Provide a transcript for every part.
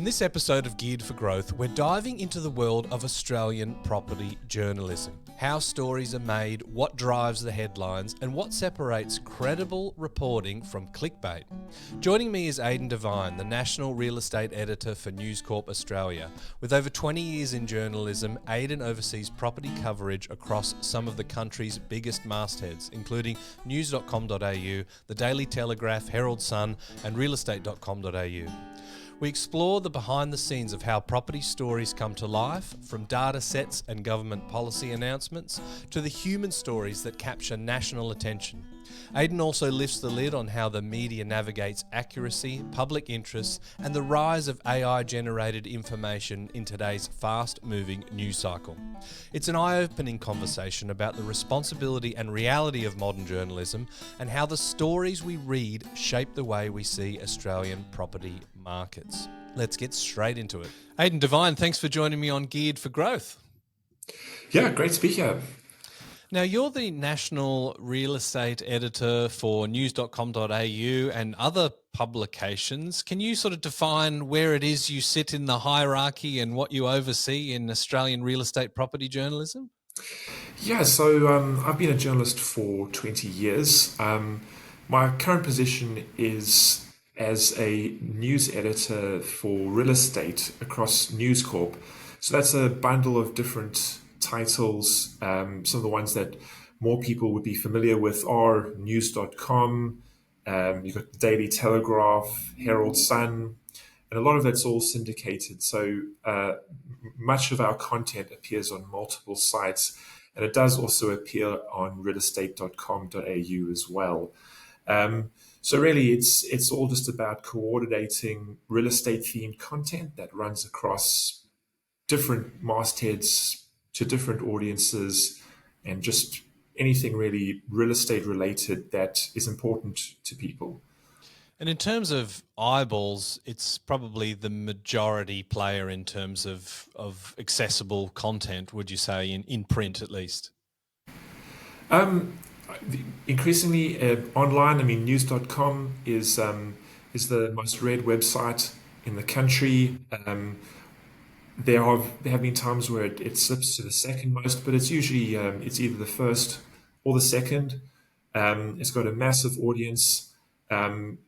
this episode of Geared for Growth, we're diving into the world of Australian property journalism. How stories are made, what drives the headlines, and what separates credible reporting from clickbait. Joining me is Aidan Devine, the National Real Estate Editor for News Corp Australia. With over 20 years in journalism, Aidan oversees property coverage across some of the country's biggest mastheads, including news.com.au, the Daily Telegraph, Herald Sun, and realestate.com.au. We explore the behind the scenes of how property stories come to life, from data sets and government policy announcements to the human stories that capture national attention. Aidan also lifts the lid on how the media navigates accuracy, public interest, and the rise of AI-generated information in today's fast-moving news cycle. It's an eye-opening conversation about the responsibility and reality of modern journalism and how the stories we read shape the way we see Australian property markets. Let's get straight into it. Aidan Devine, thanks for joining me on Geared for Growth. Yeah, great to be here. Now, you're the National Real Estate Editor for news.com.au and other publications. Can you sort of define where it is you sit in the hierarchy and what you oversee in Australian real estate property journalism? Yeah, so I've been a journalist for 20 years. My current position is as a news editor for real estate across News Corp. So that's a bundle of different titles. Some of the ones that more people would be familiar with are news.com, you've got the Daily Telegraph, Herald Sun, and a lot of that's all syndicated. So much of our content appears on multiple sites, and it does also appear on realestate.com.au as well. So really, it's all just about coordinating real estate themed content that runs across different mastheads to different audiences, and just anything really real estate related that is important to people. And in terms of eyeballs, it's probably the majority player in terms of accessible content, would you say, in print at least? Increasingly online. I mean, news.com is the most read website in the country. There have been times where it slips to the second most, but it's usually it's either the first or the second. It's got a massive audience.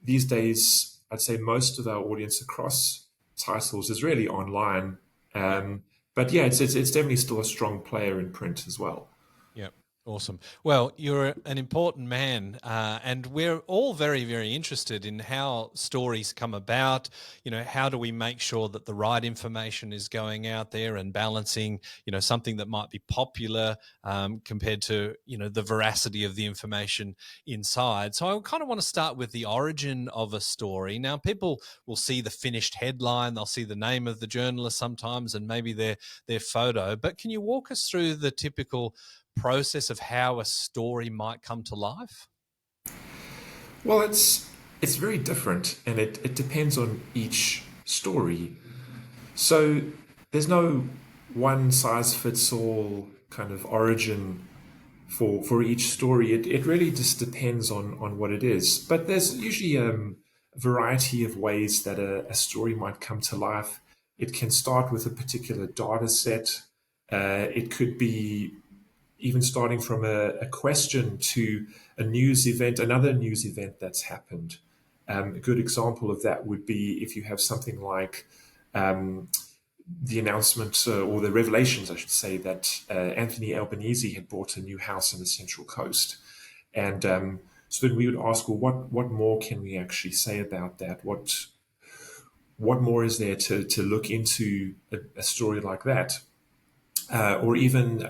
These days, I'd say most of our audience across titles is really online. But yeah, it's definitely still a strong player in print as well. Yeah. Awesome. Well, you're an important man, and we're all very, very interested in how stories come about. You know, how do we make sure that the right information is going out there and balancing, something that might be popular compared to, the veracity of the information inside. So I kind of want to start with the origin of a story. Now, people will see the finished headline, they'll see the name of the journalist sometimes, and maybe their photo. But can you walk us through the typical process of how a story might come to life? Well, it's very different, and it depends on each story. So there's no one size fits all kind of origin for each story. It really just depends on what it is. But there's usually a variety of ways that a story might come to life. It can start with a particular data set. It could be even starting from a question to a news event, another news event that's happened. A good example of that would be if you have something like the announcement or the revelations, I should say, that Anthony Albanese had bought a new house on the Central Coast. And so then we would ask, well, what more can we actually say about that? What more is there to look into a story like that? Or even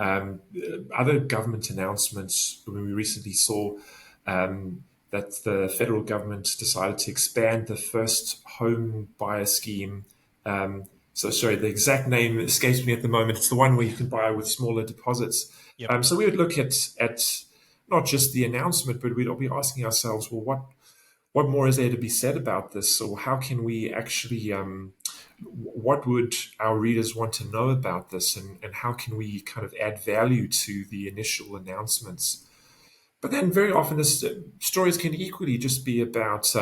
other government announcements. When we recently saw that the federal government decided to expand the first home buyer scheme. So sorry, the exact name escapes me at the moment. It's the one where you can buy with smaller deposits. Yep. So we would look at not just the announcement, but we'd all be asking ourselves, well, what more is there to be said about this? Or how can we actually what would our readers want to know about this, and how can we kind of add value to the initial announcements? But then very often stories can equally just be about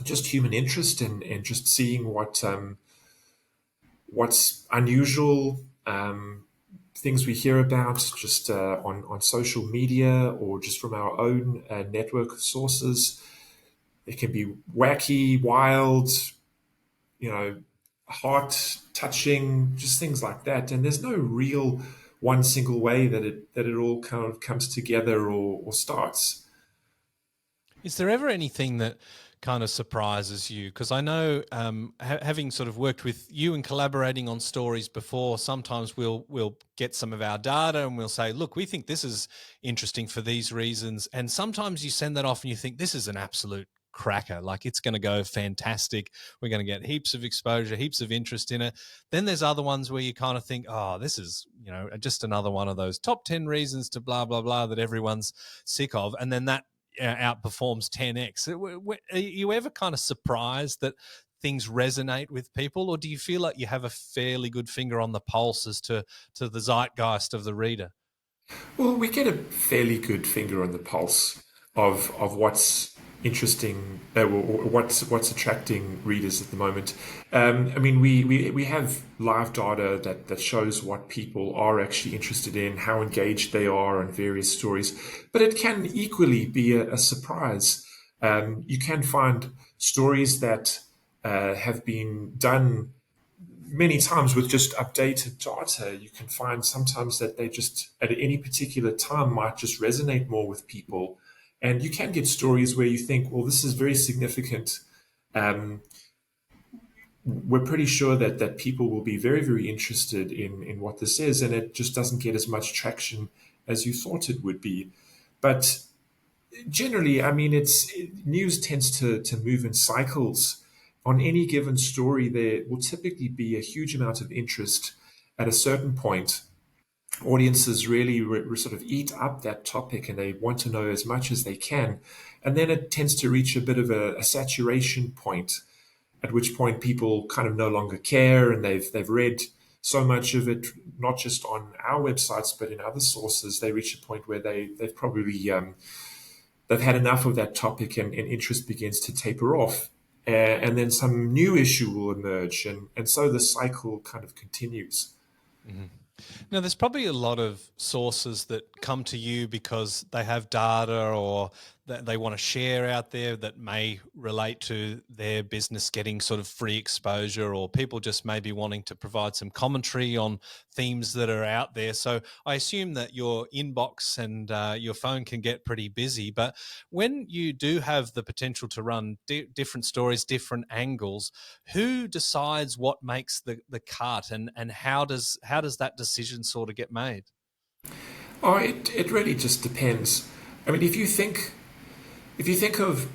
just human interest and just seeing what what's unusual, things we hear about just on social media or just from our own network of sources. It can be wacky, wild, heart touching, just things like that. And there's no real one single way that it all kind of comes together or starts. Is there ever anything that kind of surprises you? Because I know, having sort of worked with you and collaborating on stories before, sometimes we'll get some of our data and we'll say, look, we think this is interesting for these reasons. And sometimes you send that off and you think this is an absolute cracker, like it's going to go fantastic. We're going to get heaps of exposure, heaps of interest in it. Then there's other ones where you kind of think, oh, this is, just another one of those top 10 reasons to blah, blah, blah that everyone's sick of. And then that outperforms 10x. Are you ever kind of surprised that things resonate with people, or do you feel like you have a fairly good finger on the pulse as to the zeitgeist of the reader? Well, we get a fairly good finger on the pulse of what's interesting, or what's attracting readers at the moment. I mean, we have live data that shows what people are actually interested in, how engaged they are on various stories, but it can equally be a surprise. You can find stories that have been done many times with just updated data. You can find sometimes that they just at any particular time might just resonate more with people. And you can get stories where you think, well, this is very significant. We're pretty sure that people will be very, very interested in what this is, and it just doesn't get as much traction as you thought it would be. But generally, I mean, news tends to move in cycles. On any given story, there will typically be a huge amount of interest at a certain point. Audiences really sort of eat up that topic and they want to know as much as they can. And then it tends to reach a bit of a saturation point, at which point people kind of no longer care and they've read so much of it, not just on our websites, but in other sources. They reach a point where they've probably they've had enough of that topic and interest begins to taper off. And then some new issue will emerge. And so the cycle kind of continues. Mm-hmm. Now, there's probably a lot of sources that come to you because they have data or that they want to share out there that may relate to their business getting sort of free exposure, or people just maybe wanting to provide some commentary on themes that are out there. So I assume that your inbox and your phone can get pretty busy. But when you do have the potential to run different stories, different angles, who decides what makes the cut, and how does that decision sort of get made? Oh, it really just depends. I mean, if you think of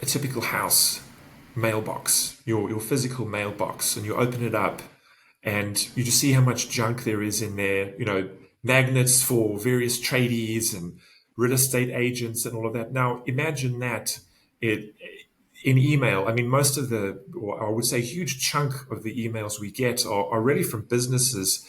a typical house mailbox, your physical mailbox, and you open it up and you just see how much junk there is in there, magnets for various tradies and real estate agents and all of that. Now, imagine that it in email. I mean, most of or I would say a huge chunk of the emails we get are really from businesses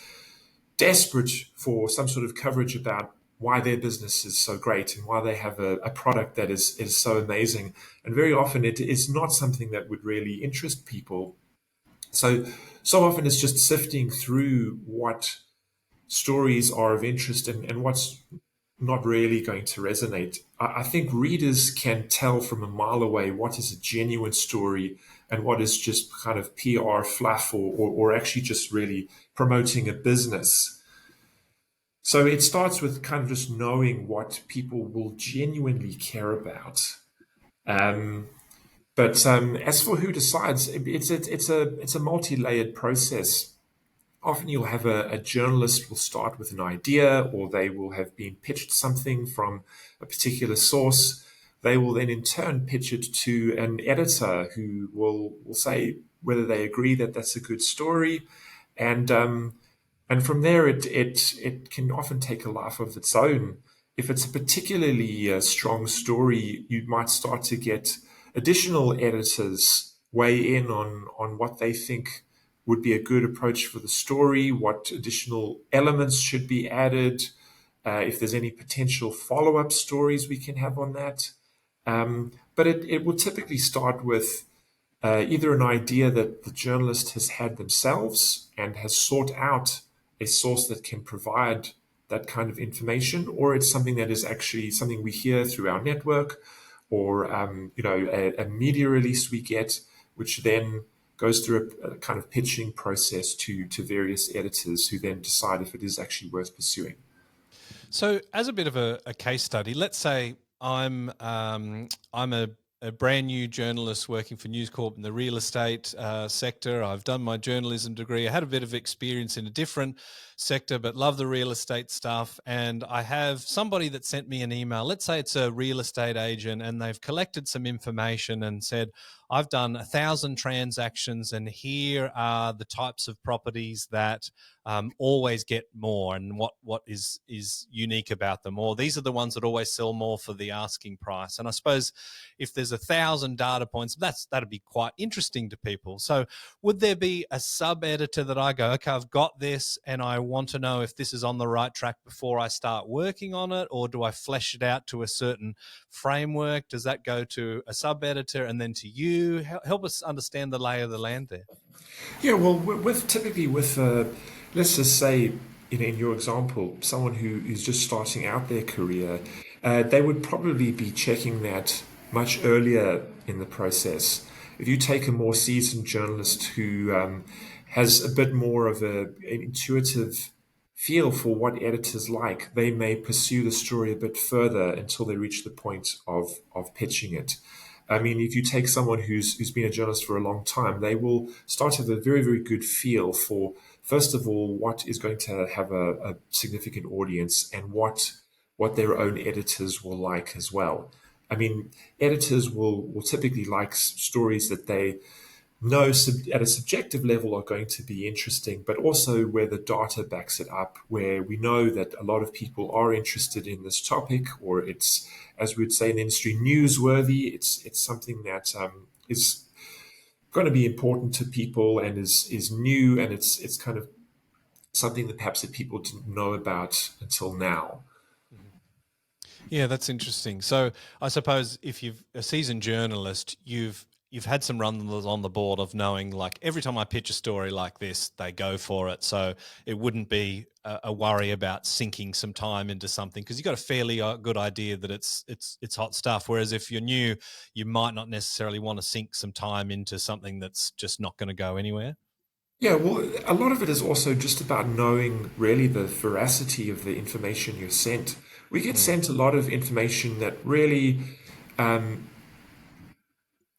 desperate for some sort of coverage about why their business is so great and why they have a product that is so amazing. And very often it is not something that would really interest people. So often it's just sifting through what stories are of interest and what's not really going to resonate. I think readers can tell from a mile away what is a genuine story and what is just kind of PR fluff or actually just really promoting a business. So it starts with kind of just knowing what people will genuinely care about. Um, but as for who decides, it's a multi-layered process. Often you'll have a journalist will start with an idea, or they will have been pitched something from a particular source. They will then in turn pitch it to an editor who will say whether they agree that that's a good story, and and from there it can often take a life of its own. If it's a particularly strong story, you might start to get additional editors weigh in on what they think would be a good approach for the story, what additional elements should be added, if there's any potential follow-up stories we can have on that. But it will typically start with either an idea that the journalist has had themselves and has sought out a source that can provide that kind of information, or it's something that is actually something we hear through our network, or a media release we get, which then goes through a kind of pitching process to various editors who then decide if it is actually worth pursuing. So, as a bit of a case study, let's say I'm a brand new journalist working for News Corp in the real estate sector. I've done my journalism degree. I had a bit of experience in a different sector, but love the real estate stuff. And I have somebody that sent me an email. Let's say it's a real estate agent, and they've collected some information and said, I've done 1,000 transactions, and here are the types of properties that always get more, and what is unique about them, or these are the ones that always sell more for the asking price. And I suppose if there's 1,000 data points, that'd be quite interesting to people. So would there be a sub editor that I go, okay, I've got this and I want to know if this is on the right track before I start working on it, or do I flesh it out to a certain framework? Does that go to a sub editor and then to you? Help us understand the lay of the land there. Yeah, well, typically with let's just say, in your example, someone who is just starting out their career, they would probably be checking that much earlier in the process. If you take a more seasoned journalist who has a bit more of an intuitive feel for what editors like, they may pursue the story a bit further until they reach the point of pitching it. I mean, if you take someone who's been a journalist for a long time, they will start to have a very, very good feel for, first of all, what is going to have a significant audience, and what their own editors will like as well. I mean, editors will typically like stories that they know at a subjective level are going to be interesting, but also where the data backs it up, where we know that a lot of people are interested in this topic, or it's, as we would say in the industry, newsworthy. It's something that is going to be important to people and is new, and it's kind of something that perhaps that people didn't know about until now. Yeah, that's interesting. So I suppose if you've a seasoned journalist, you've had some runs on the board of knowing, like, every time I pitch a story like this, they go for it. So it wouldn't be a worry about sinking some time into something, because you've got a fairly good idea that it's hot stuff. Whereas if you're new, you might not necessarily want to sink some time into something that's just not going to go anywhere. Yeah, well, a lot of it is also just about knowing really the veracity of the information you're sent. We get sent a lot of information that really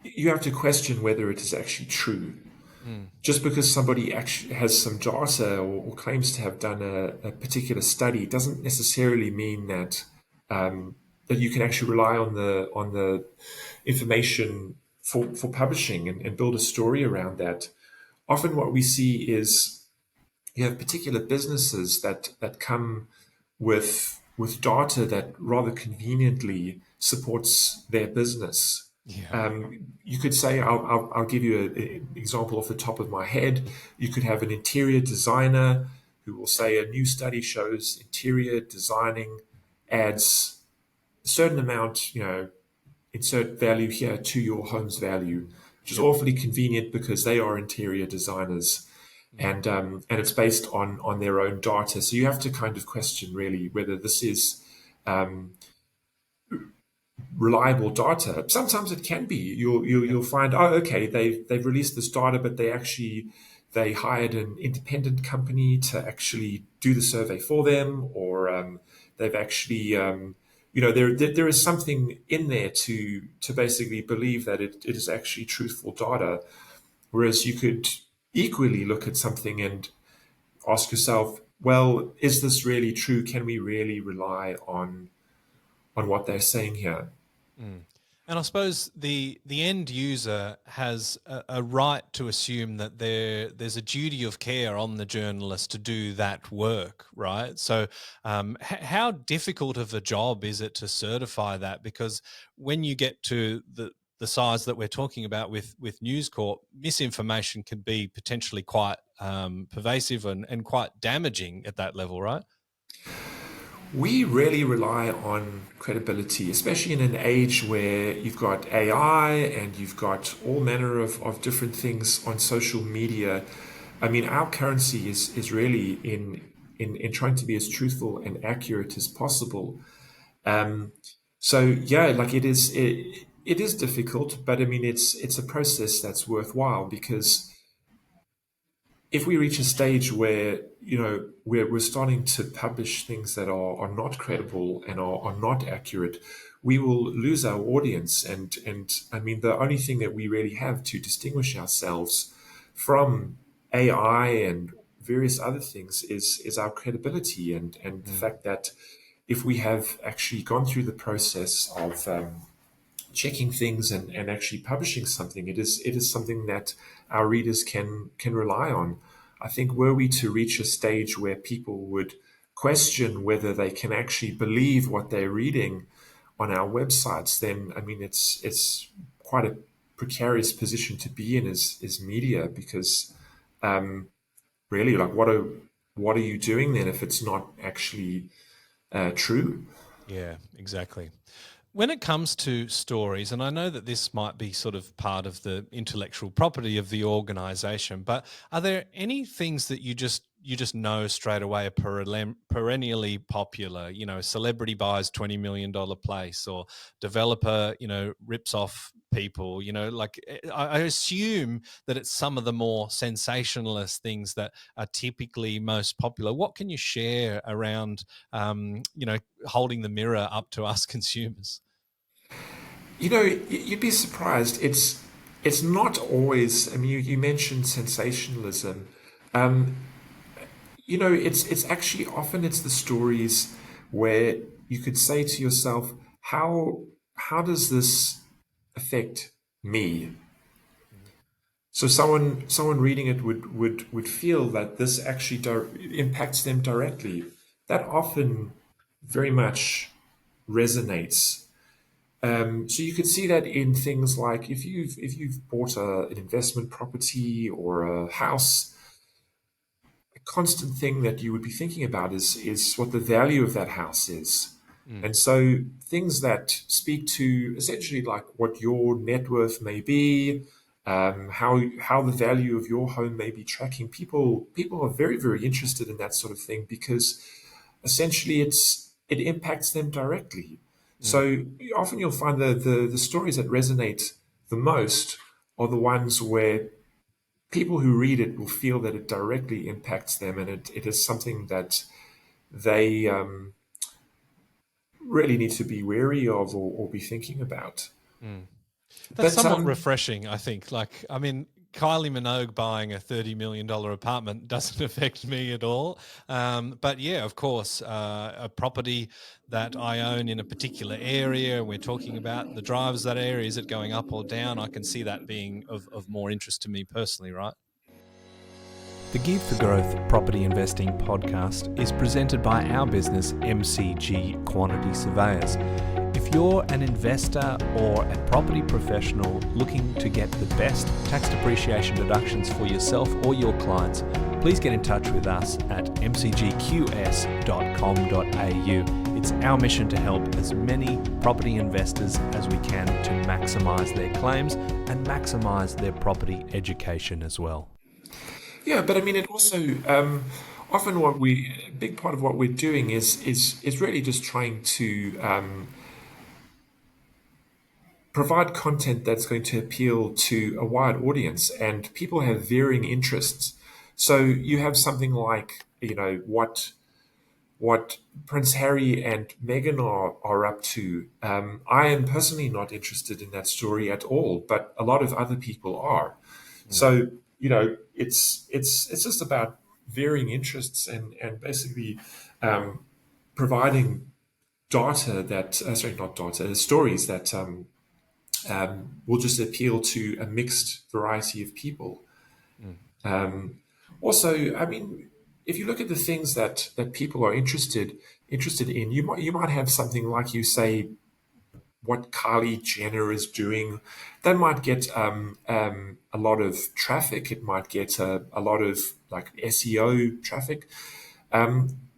you have to question whether it is actually true. Just because somebody actually has some data, or claims to have done a particular study, doesn't necessarily mean that that you can actually rely on the information for publishing, and build a story around that. Often what we see is you have particular businesses that come with data that rather conveniently supports their business. Yeah. You could say, I'll give you an example off the top of my head. You could have an interior designer who will say a new study shows interior designing adds a certain amount, insert value here to your home's value, which is awfully convenient because they are interior designers, and it's based on their own data. So you have to kind of question really whether this is reliable data. Sometimes it can be. You'll find, oh, okay, they've released this data, but they hired an independent company to actually do the survey for them, or they've actually there is something in there to basically believe that it is actually truthful data. Whereas you could equally look at something and ask yourself, well, is this really true? Can we really rely on what they're saying here? And I suppose the end user has a right to assume that there's a duty of care on the journalist to do that work, right? So how difficult of a job is it to certify that? Because when you get to the size that we're talking about with News Corp, misinformation can be potentially quite pervasive and quite damaging at that level, right? We really rely on credibility, especially in an age where you've got AI and you've got all manner of different things on social media. I mean, our currency is really in trying to be as truthful and accurate as possible. Um, so yeah, like it is difficult, but I mean it's a process that's worthwhile because if we reach a stage where we're starting to publish things that are not credible and are not accurate, we will lose our audience. And I mean the only thing that we really have to distinguish ourselves from AI and various other things is our credibility and the fact that if we have actually gone through the process of checking things and actually publishing something, it is something that our readers can rely on. I think were we to reach a stage where people would question whether they can actually believe what they're reading on our websites, then I mean it's quite a precarious position to be in as media because really like what are you doing then if it's not actually true? Yeah, exactly. When it comes to stories, and I know that this might be sort of part of the intellectual property of the organization, but are there any things that you just know straight away are perennially popular? You know, celebrity buys $20 million place, or developer, rips off people. Like I assume that it's some of the more sensationalist things that are typically most popular. What can you share around, holding the mirror up to us consumers? You'd be surprised. It's not always. I mean, you mentioned sensationalism. Um, it's actually often it's the stories where you could say to yourself, how does this affect me? So someone reading it would feel that this actually impacts them directly. That often very much resonates. So you could see that in things like if you've bought an investment property or a house, a constant thing that you would be thinking about is what the value of that house is. Mm, And so things that speak to essentially like what your net worth may be, how the value of your home may be tracking. People are very, very interested in that sort of thing because essentially it impacts them directly. mm, So often you'll find the stories that resonate the most are the ones where people who read it will feel that it directly impacts them and it is something that they really need to be wary of or be thinking about. mm. That's But somewhat refreshing, I think. Like, I mean, Kylie Minogue buying a $30 million apartment doesn't affect me at all. But yeah, of course, a property that I own in a particular area, we're talking about the drivers of that area, is it going up or down? I can see that being of more interest to me personally, right? The Geared for Growth Property Investing podcast is presented by our business, MCG Quantity Surveyors. If you're an investor or a property professional looking to get the best tax depreciation deductions for yourself or your clients, please get in touch with us at mcgqs.com.au. It's our mission to help as many property investors as we can to maximise their claims and maximise their property education as well. yeah, but I mean, it also often a big part of what we're doing is really just trying to provide content that's going to appeal to a wide audience, and people have varying interests. So you have something like what Prince Harry and Meghan are up to. I am personally not interested in that story at all, but a lot of other people are. So it's just about varying interests and basically providing data that sorry, not data, stories that will just appeal to a mixed variety of people. Mm, Also, I mean, if you look at the things that people are interested in, you might have something like you say what Kylie Jenner is doing. That might get a lot of traffic. It might get a lot of like SEO traffic.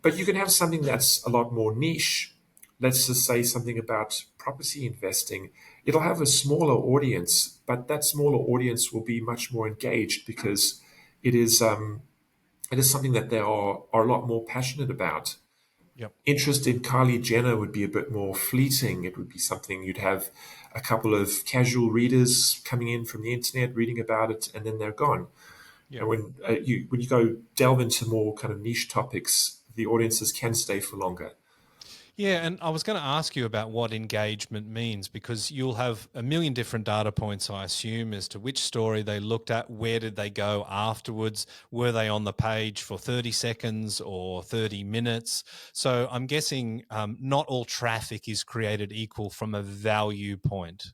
But you can have something that's a lot more niche. Let's just say something about property investing. It'll have a smaller audience, but that smaller audience will be much more engaged because it is um, it is something that they are a lot more passionate about. Yep. Interest in Kylie Jenner would be a bit more fleeting. It would be something you'd have a couple of casual readers coming in from the internet reading about it, and then they're gone. And Yep. when you go delve into more kind of niche topics, the audiences can stay for longer. Yeah, and I was going to ask you about what engagement means because you'll have a million different data points, I assume, as to which story they looked at, where did they go afterwards, were they on the page for 30 seconds or 30 minutes? So I'm guessing not all traffic is created equal from a value point.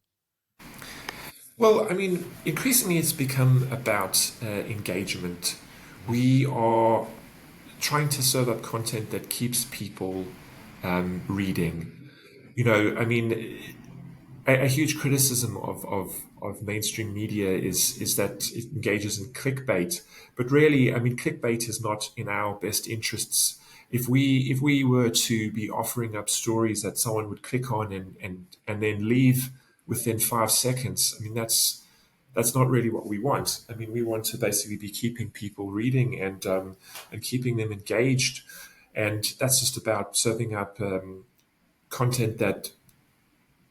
Well, I mean, increasingly it's become about engagement. We are trying to serve up content that keeps people reading. I mean, a huge criticism of mainstream media is that it engages in clickbait. But really, I mean, clickbait is not in our best interests. If we were to be offering up stories that someone would click on and then leave within 5 seconds, I mean that's not really what we want. I mean, we want to basically be keeping people reading and keeping them engaged, and that's just about serving up content that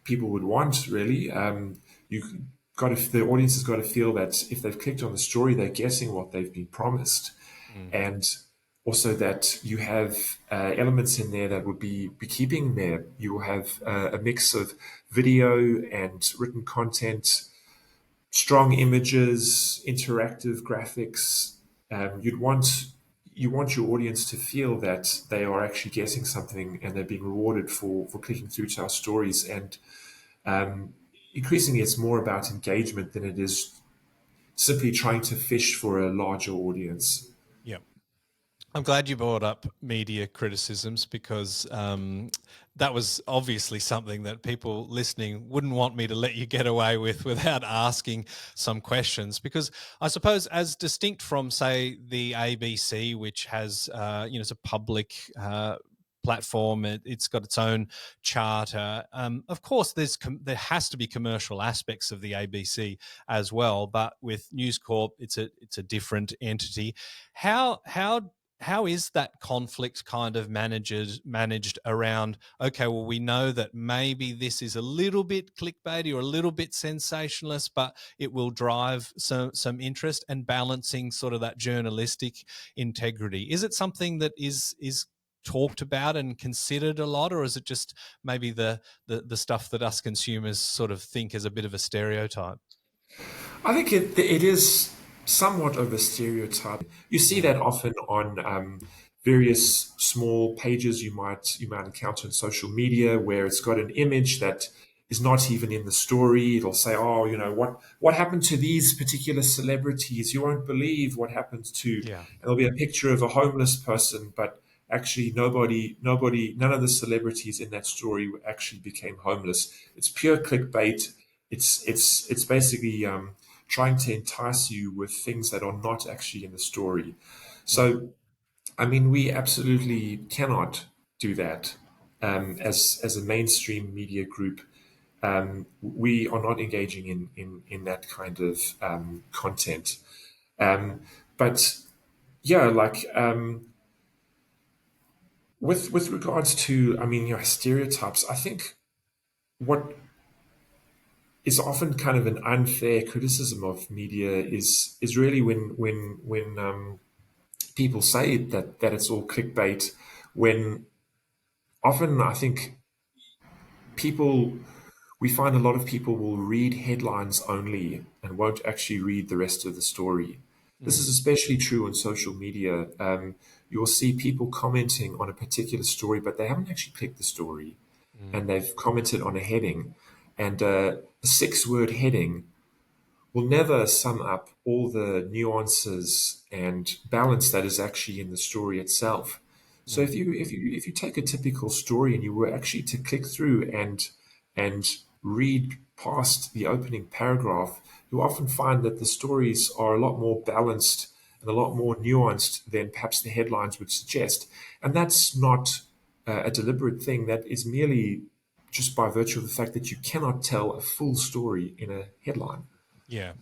people would want, really. You the audience has got to feel that if they've clicked on the story, they're getting what they've been promised, Mm. and also that you have elements in there that would be keeping there. You will have a mix of video and written content, strong images, interactive graphics. You want your audience to feel that they are actually getting something and they're being rewarded for clicking through to our stories. And um, increasingly, it's more about engagement than it is simply trying to fish for a larger audience. Yeah. I'm glad you brought up media criticisms because that was obviously something that people listening wouldn't want me to let you get away with without asking some questions. Because I suppose, as distinct from, say, the ABC, which has, it's a public platform, it's got its own charter. Of course, there has to be commercial aspects of the ABC as well, but with News Corp, it's a different entity. How is that conflict kind of managed around, okay, well, we know that maybe this is a little bit clickbaity or a little bit sensationalist, but it will drive some interest, and balancing sort of that journalistic integrity? Is it something that is talked about and considered a lot, or is it just maybe the stuff that us consumers sort of think is a bit of a stereotype? I think it is somewhat of a stereotype. You see Mm. that often on various small pages you might encounter in social media where it's got an image that is not even in the story. It'll say, "Oh, what happened to these particular celebrities? You won't believe what happened to." And Yeah. there'll be a picture of a homeless person, but actually none of the celebrities in that story actually became homeless. It's pure clickbait. It's basically trying to entice you with things that are not actually in the story. Mm. So, I mean, we absolutely cannot do that as a mainstream media group. We are not engaging in that kind of content. Um, but yeah, like with regards to, I mean, stereotypes, I think what is often kind of an unfair criticism of media is really when people say that it's all clickbait, when often I think people we find a lot of people will read headlines only and won't actually read the rest of the story. This Mm. is especially true on social media. You'll see people commenting on a particular story, but they haven't actually clicked the story, Mm. and they've commented on a heading, and a six-word heading will never sum up all the nuances and balance that is actually in the story itself. So Mm. if you take a typical story and you were actually to click through and read past the opening paragraph, you often find that the stories are a lot more balanced and a lot more nuanced than perhaps the headlines would suggest. And that's not a deliberate thing. That is merely just by virtue of the fact that you cannot tell a full story in a headline. Yeah,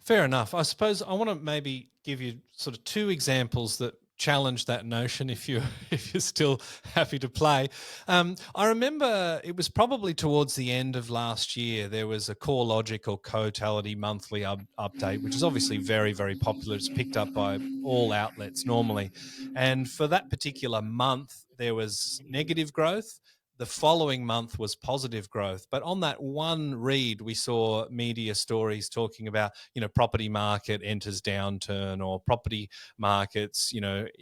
fair enough. I suppose I want to maybe give you sort of two examples that challenge that notion if you if you're still happy to play. I remember it was probably towards the end of last year. There was a CoreLogic or Cotality monthly update, which is obviously very popular. It's picked up by all outlets normally, and for that particular month, there was negative growth. The following month was positive growth. But on that one read, we saw media stories talking about, property market enters downturn, or property markets,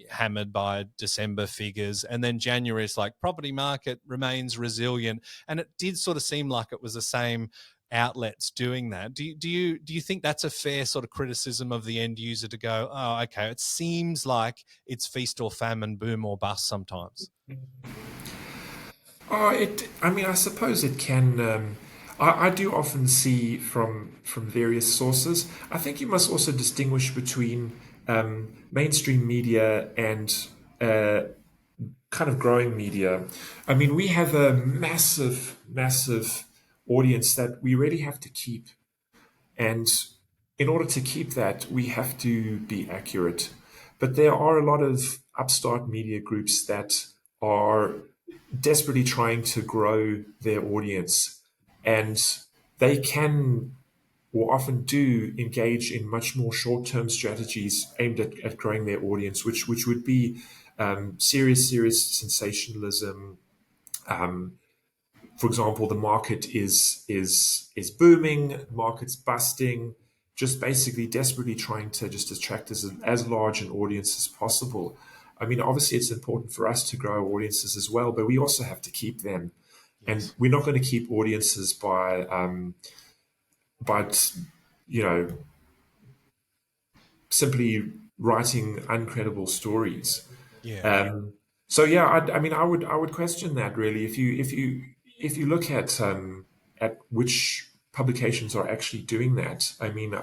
hammered by December figures. And then January is like property market remains resilient. And it did sort of seem like it was the same outlets doing that. Do you think that's a fair sort of criticism of the end user to go, oh, okay, it seems like it's feast or famine, boom or bust sometimes? I mean, I suppose it can. I do often see from various sources. I think you must also distinguish between mainstream media and uh, kind of growing media. I mean, we have a massive audience that we really have to keep, and in order to keep that, we have to be accurate. But there are a lot of upstart media groups that are desperately trying to grow their audience. And they can, or often do, engage in much more short term strategies aimed at growing their audience, which would be serious sensationalism. Um, for example, the market is booming, market's busting, just basically desperately trying to just attract as large an audience as possible. I mean, obviously, it's important for us to grow audiences as well, but we also have to keep them, and Yes. we're not going to keep audiences by you know simply writing uncredible stories. Yeah. So yeah, I mean, I would question that really. If you look at which publications are actually doing that, I mean,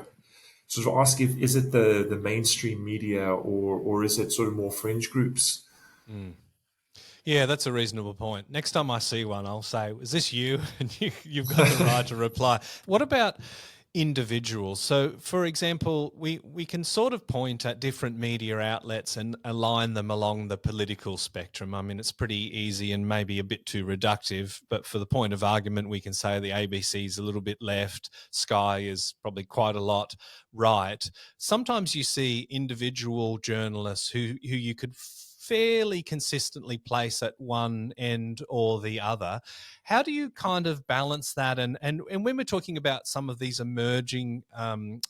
sort of ask if is it the mainstream media or is it sort of more fringe groups? Mm. Yeah, that's a reasonable point. Next time I see one, I'll say, "Is this you?" And you've got the right to reply. What about individuals? So, for example, we can sort of point at different media outlets and align them along the political spectrum. I mean, it's pretty easy and maybe a bit too reductive, but for the point of argument, we can say the ABC is a little bit left, Sky is probably quite a lot right. Sometimes you see individual journalists who you could fairly consistently place at one end or the other. How do you kind of balance that? And when we're talking about some of these emerging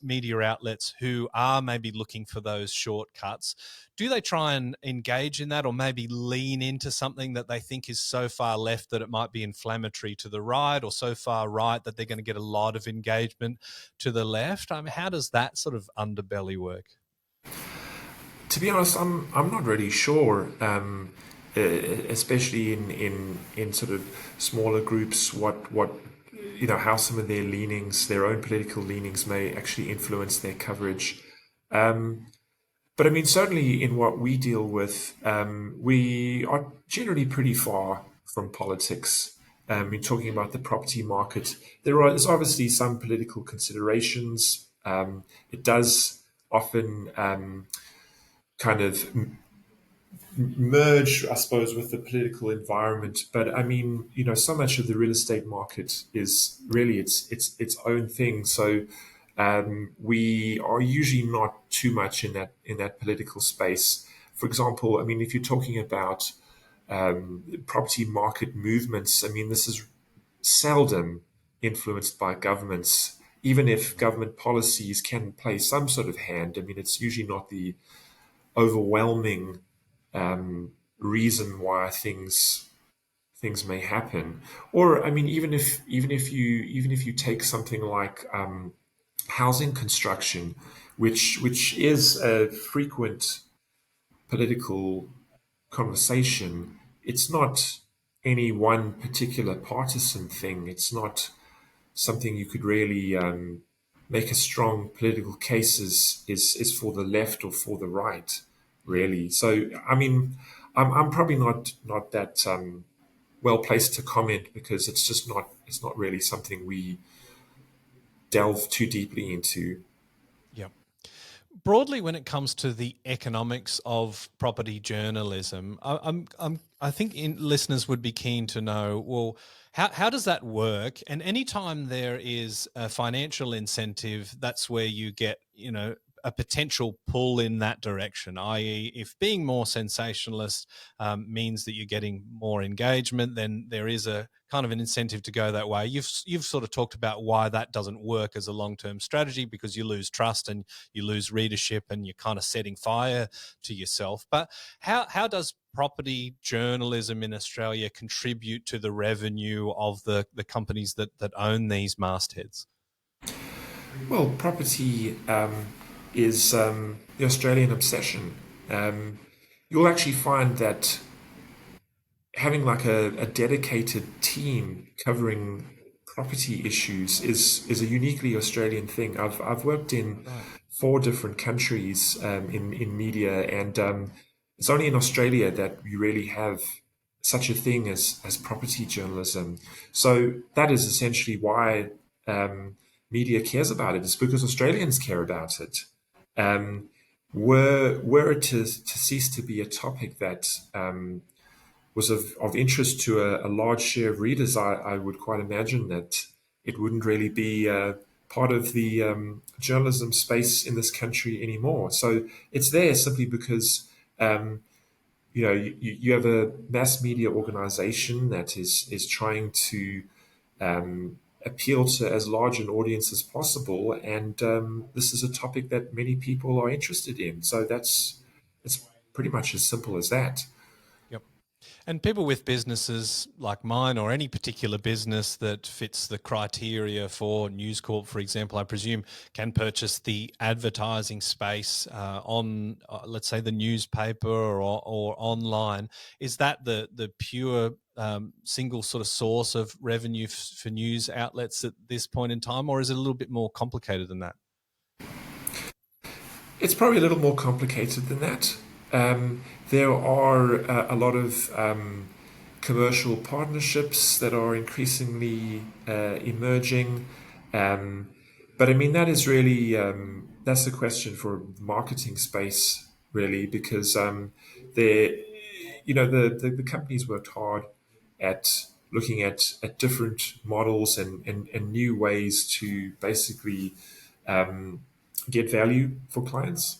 media outlets who are maybe looking for those shortcuts, do they try and engage in that, or maybe lean into something that they think is so far left that it might be inflammatory to the right, or so far right that they're going to get a lot of engagement to the left? I mean, how does that sort of underbelly work? To be honest, I'm not really sure. Especially in sort of smaller groups, what how some of their leanings, their own political leanings, may actually influence their coverage. But I mean, certainly in what we deal with, we are generally pretty far from politics. In talking about the property market, there's obviously some political considerations. It does often kind of merge, I suppose, with the political environment. But I mean, so much of the real estate market is really its own thing. So we are usually not too much in that political space. For example, I mean, if you're talking about property market movements, I mean, this is seldom influenced by governments. Even if government policies can play some sort of hand, I mean, it's usually not the overwhelming reason why things may happen. Or I mean, even if you take something like housing construction, which is a frequent political conversation, it's not any one particular partisan thing. It's not something you could really make a strong political case is for the left or for the right, really. So, I mean, I'm probably not that well placed to comment because it's not really something we delve too deeply into. Yep. Broadly, when it comes to the economics of property journalism, I think listeners would be keen to know, well, how does that work? And anytime there is a financial incentive, that's where you get, a potential pull in that direction, i.e., if being more sensationalist means that you're getting more engagement, then there is a kind of an incentive to go that way. You've sort of talked about why that doesn't work as a long-term strategy, because you lose trust and you lose readership and you're kind of setting fire to yourself. But how does property journalism in Australia contribute to the revenue of the companies that own these mastheads? Well, property is the Australian obsession. You'll actually find that having like a dedicated team covering property issues is a uniquely Australian thing. I've worked in Right. 4 different countries in media, and it's only in Australia that we really have such a thing as property journalism. So that is essentially why media cares about it. It's because Australians care about it. Um, were it to cease to be a topic that was of interest to a large share of readers, I would quite imagine that it wouldn't really be part of the journalism space in this country anymore. So it's there simply because you have a mass media organization that is trying to appeal to as large an audience as possible, and this is a topic that many people are interested in. So it's pretty much as simple as that. Yep. And people with businesses like mine, or any particular business that fits the criteria for News Corp, for example, I presume, can purchase the advertising space on, let's say, the newspaper or online. Is that the pure single sort of source of revenue for news outlets at this point in time, or is it a little bit more complicated than that? It's probably a little more complicated than that. There are a lot of commercial partnerships that are increasingly emerging. But I mean, that is really that's a question for the marketing space, really, because they, the companies worked hard at looking at different models and new ways to basically get value for clients.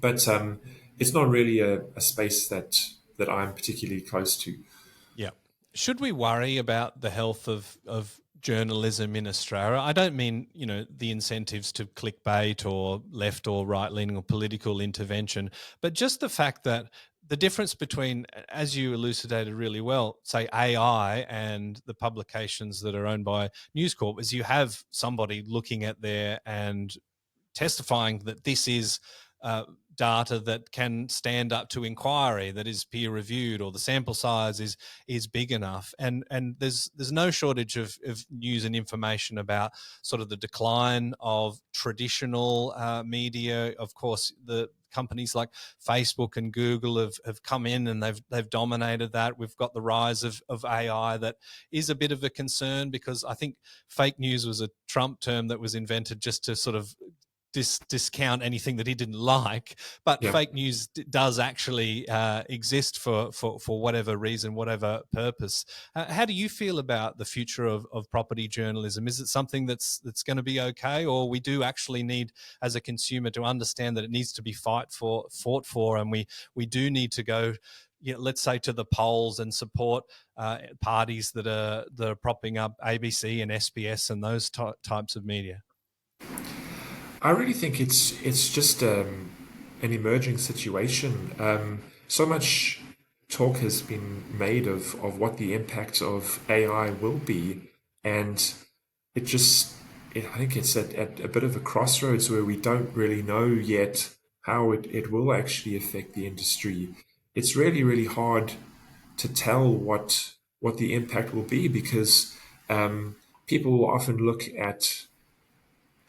But it's not really a space that I'm particularly close to. Yeah. Should we worry about the health of journalism in Australia? I don't mean, the incentives to clickbait or left or right leaning or political intervention, but just the fact that the difference between, as you elucidated really well, say AI and the publications that are owned by News Corp, is you have somebody looking at there and testifying that this is data that can stand up to inquiry, that is peer reviewed, or the sample size is big enough. And there's no shortage of news and information about sort of the decline of traditional media. Of course, the companies like Facebook and Google have come in and they've dominated that. We've got the rise of AI that is a bit of a concern, because I think fake news was a Trump term that was invented just to sort of discount anything that he didn't like, but Yeah. fake news does actually exist for whatever reason, whatever purpose. How do you feel about the future of property journalism? Is it something that's going to be okay, or we do actually need, as a consumer, to understand that it needs to be fought for, and we do need to go, let's say, to the polls and support parties that are propping up ABC and SBS and those types of media? I really think it's just an emerging situation. So much talk has been made of what the impact of AI will be, and it just I think it's at a bit of a crossroads where we don't really know yet how it will actually affect the industry. It's really hard to tell what the impact will be because people will often look at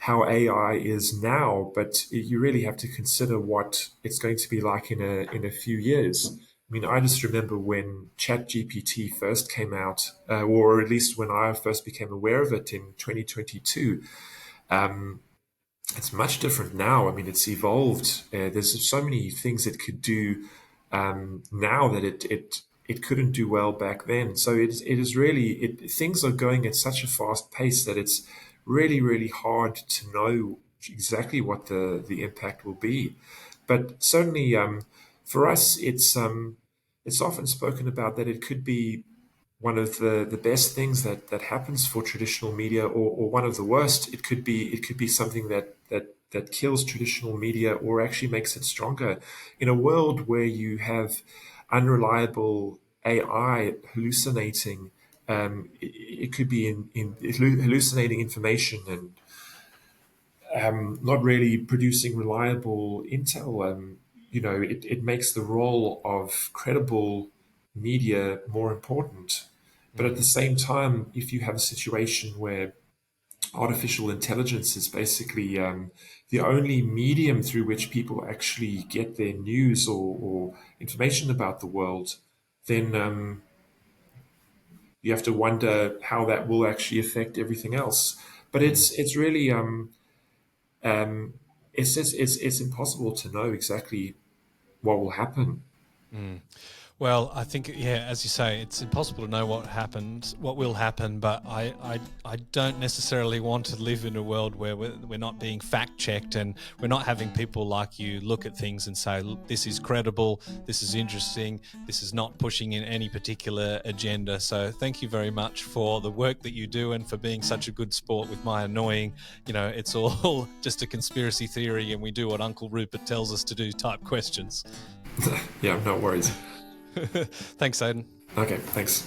how AI is now, but you really have to consider what it's going to be like in a few years. I mean, I just remember when ChatGPT first came out, or at least when I first became aware of it in 2022. Um, it's much different now. I mean, it's evolved. There's so many things it could do now that it couldn't do well back then. So it is really things are going at such a fast pace that it's really hard to know exactly what the impact will be. But certainly for us, it's often spoken about that it could be one of the best things that happens for traditional media, or one of the worst. It could be something that kills traditional media or actually makes it stronger. In a world where you have unreliable AI hallucinating, it could be in hallucinating information and not really producing reliable intel. It makes the role of credible media more important. But at the same time, if you have a situation where artificial intelligence is basically the only medium through which people actually get their news or information about the world, then you have to wonder how that will actually affect everything else. But it's really it's impossible to know exactly what will happen. Well, I think, yeah, as you say, it's impossible to know what will happen, but I don't necessarily want to live in a world where we're not being fact-checked and we're not having people like you look at things and say, look, this is credible, this is interesting, this is not pushing in any particular agenda. So thank you very much for the work that you do and for being such a good sport with my annoying, it's all just a conspiracy theory and we do what Uncle Rupert tells us to do type questions. Yeah, no worries. Thanks, Aidan. Okay, thanks.